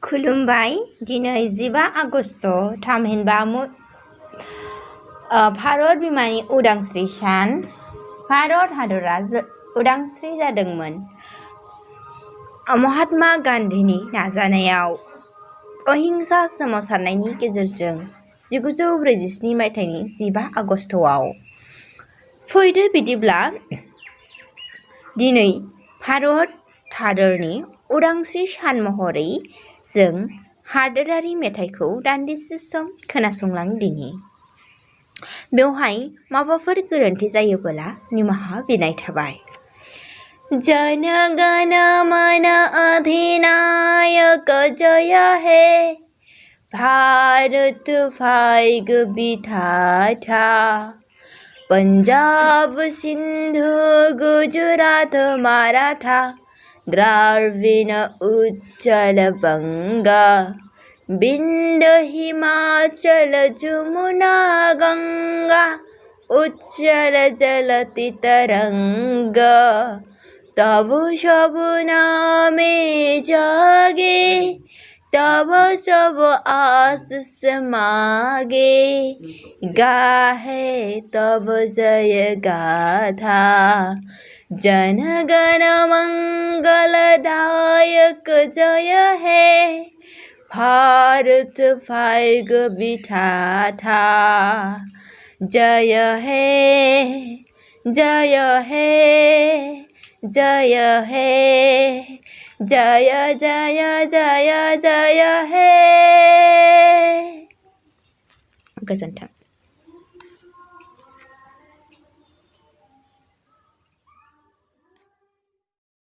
खुलुमबाय दिनै 15 आगस्ट थामहिनबा भारत बिमानि उदांस्रि सान। भारत हादरा उदांस्रि जादोंमोन महात्मा गान्धीनि नाजानायाव अहिंसा सोमावसारनायनि गेजेरजों 1947 मायथाइनि 15 आगस्टआव। फैदो बिदिब्ला दिनै भारत हादरनि उदांस्रि सान महरै जों हादोरारि मेथाइखौ दान्दिसे सम खोनासंलांदिनि। बेवहाय माबाफोर गोरोन्थि जायोबोला निमाहा बिनाय थाबाय। जन गण मन अधिनायक जय हे भारत भाग्य विधाता पंजाब सिंधु गुजरात मराठा द्राविड़ उच्चल बंगा विंध्य हिमाचल जमुना गंगा उच्चल जलति तरंग तब सब नामे जागे तब सब आशीष मागे गाहे तब जय गाथा जन गण मंगलदायक जय हे भारत भाग्य विधाता जय हे जय हे जय हे जय जय जय जय हे। गोजोन्थों।